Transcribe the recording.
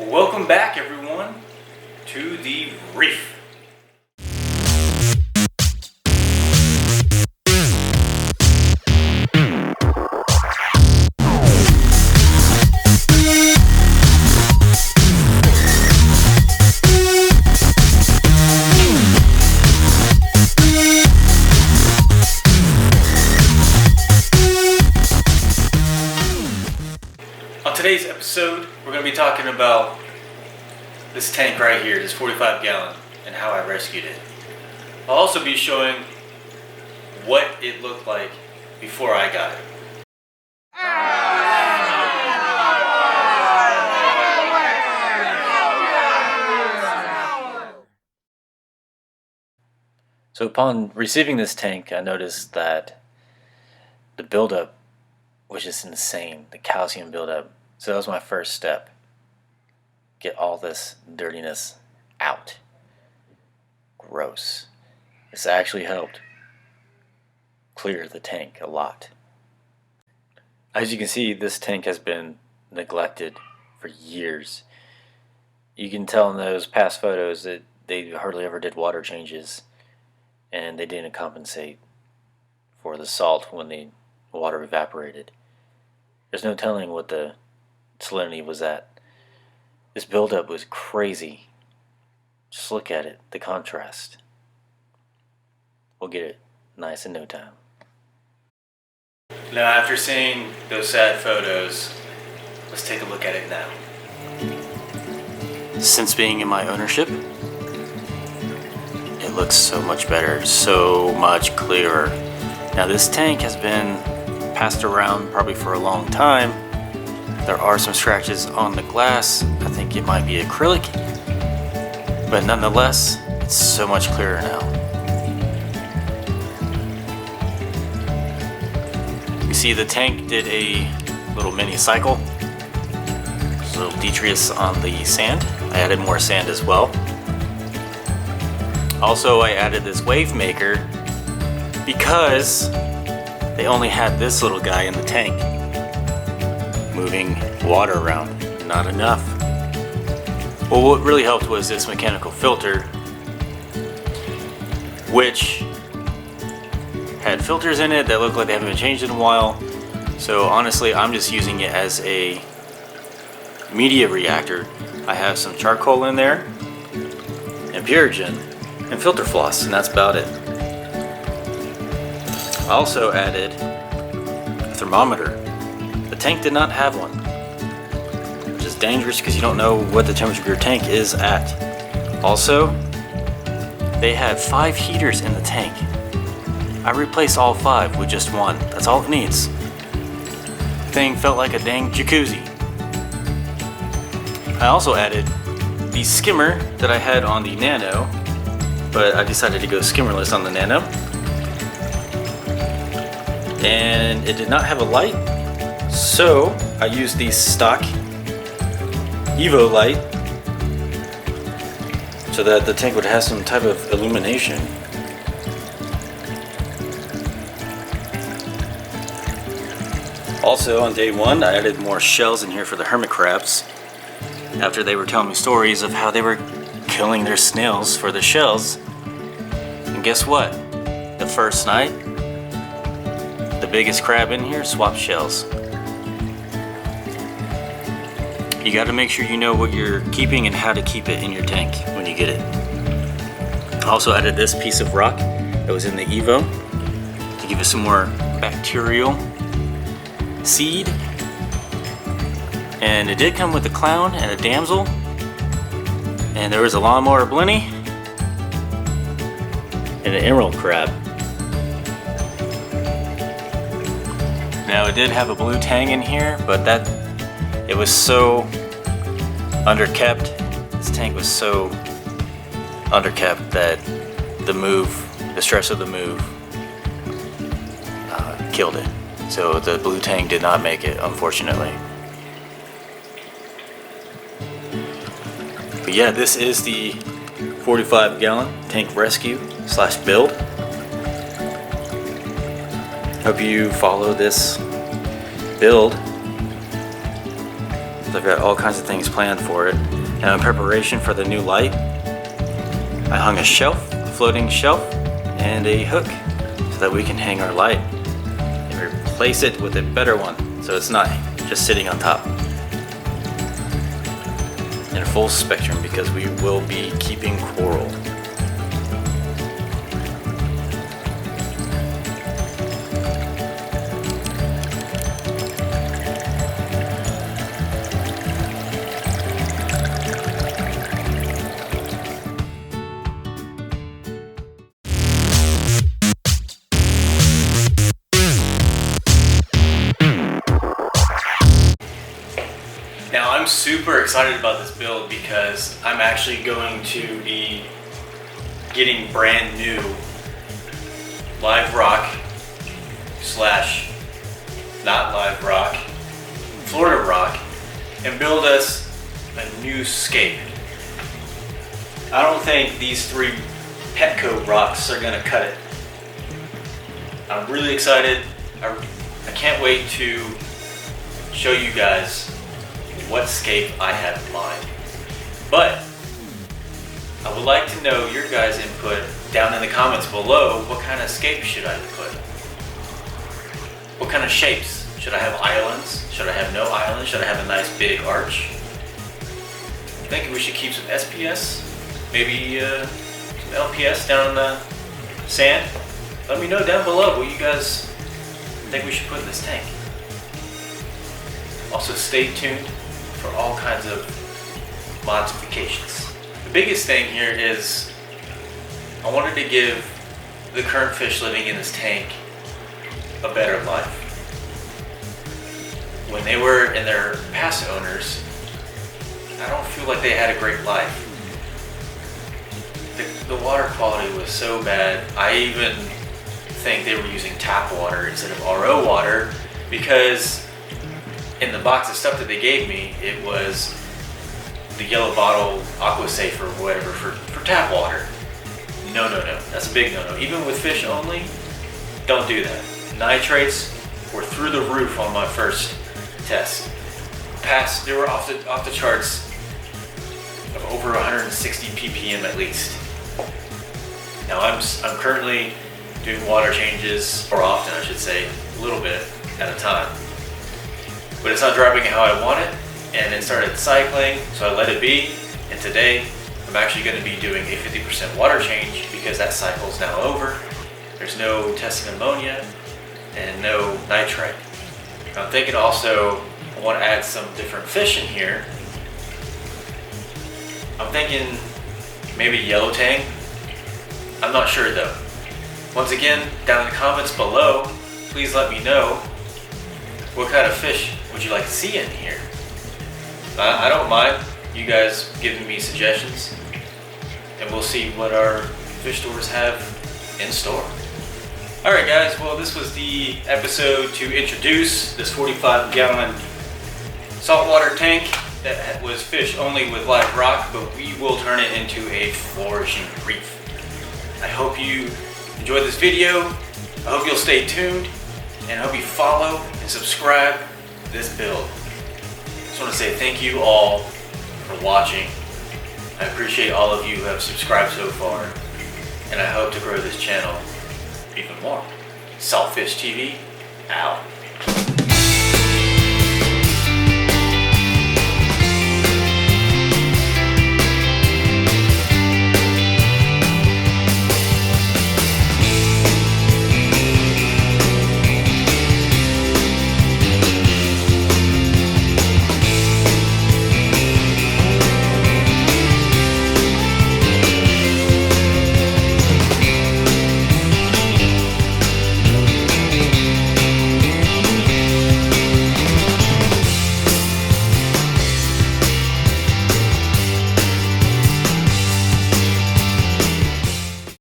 Welcome back, everyone, to the Reef. On today's episode, we're going to be talking about this tank right here, this 45 gallon, and how I rescued it. I'll also be showing what it looked like before I got it. So upon receiving this tank, I noticed that the buildup was just insane, the calcium buildup. So that was my first step. Get all this dirtiness out. Gross. This actually helped clear the tank a lot. As you can see, this tank has been neglected for years. You can tell in those past photos that they hardly ever did water changes, and they didn't compensate for the salt when the water evaporated. There's no telling what the salinity was at. This buildup was crazy. Just look at it, the contrast. We'll get it nice in no time. Now, after seeing those sad photos, let's take a look at it now. Since being in my ownership, it looks so much better, so much clearer. Now, this tank has been passed around probably for a long time. There are some scratches on the glass. I think it might be acrylic, but nonetheless, it's so much clearer now. You see, the tank did a little mini cycle. There's a little detritus on the sand. I added more sand as well. Also, I added this wave maker because they only had this little guy in the tank moving water around. Not enough. Well, what really helped was this mechanical filter, which had filters in it that look like they haven't been changed in a while. So honestly, I'm just using it as a media reactor. I have some charcoal in there, and Purigen, and filter floss, and that's about it. I also added a thermometer. The tank did not have one, which is dangerous because you don't know what the temperature of your tank is at. Also, they had 5 heaters in the tank. I replaced all 5 with just one. That's all it needs. The thing felt like a dang jacuzzi. I also added the skimmer that I had on the Nano, but I decided to go skimmerless on the Nano. And it did not have a light, so I used the stock Evo light so that the tank would have some type of illumination. Also, on day 1, I added more shells in here for the hermit crabs after they were telling me stories of how they were killing their snails for the shells. And guess what? The first night, the biggest crab in here swapped shells. You got to make sure you know what you're keeping and how to keep it in your tank when you get it. I also added this piece of rock that was in the Evo to give it some more bacterial seed. And it did come with a clown and a damsel, and there was a lawnmower blenny and an emerald crab. Now, it did have a blue tang in here, but it was so underkept. This tank was so underkept that the stress of the move killed it. So the blue tang did not make it, unfortunately. But yeah, this is the 45 gallon tank rescue / build. Hope you follow this build So I've got all kinds of things planned for it. Now in preparation for the new light, I hung a shelf, a floating shelf, and a hook so that we can hang our light and replace it with a better one so it's not just sitting on top. In full spectrum because we will be keeping coral. Now I'm super excited about this build because I'm actually going to be getting brand new live rock slash not live rock, Florida rock, and build us a new scape. I don't think these 3 Petco rocks are gonna cut it. I'm really excited. I can't wait to show you guys what scape I have in mind. But I would like to know your guys' input down in the comments below. What kind of scape should I put? What kind of shapes? Should I have islands? Should I have no islands? Should I have a nice big arch? I think we should keep some SPS, maybe some LPS down in the sand. Let me know down below what you guys think we should put in this tank. Also stay tuned for all kinds of modifications. The biggest thing here is I wanted to give the current fish living in this tank a better life. When they were in their past owners, I don't feel like they had a great life. The water quality was so bad. I even think they were using tap water instead of RO water because in the box of stuff that they gave me, it was the yellow bottle AquaSafe or whatever for tap water. No, that's a big no. Even with fish only, don't do that. Nitrates were through the roof on my first test. They were off the charts of over 160 ppm at least. Now I'm currently doing water changes, or often I should say, a little bit at a time. But it's not dropping how I want it, and it started cycling, so I let it be. And today, I'm actually going to be doing a 50% water change because that cycle is now over. There's no testing ammonia and no nitrite. I'm thinking also I want to add some different fish in here. I'm thinking maybe yellow tang. I'm not sure though. Once again, down in the comments below, please let me know what kind of fish would you like to see in here. I don't mind you guys giving me suggestions, and we'll see what our fish stores have in store. Alright guys, well this was the episode to introduce this 45-gallon saltwater tank that was fish only with live rock, but we will turn it into a flourishing reef. I hope you enjoyed this video. I hope you'll stay tuned, and I hope you follow and subscribe to this build. I just want to say thank you all for watching. I appreciate all of you who have subscribed so far, and I hope to grow this channel even more. Saltfish TV, out.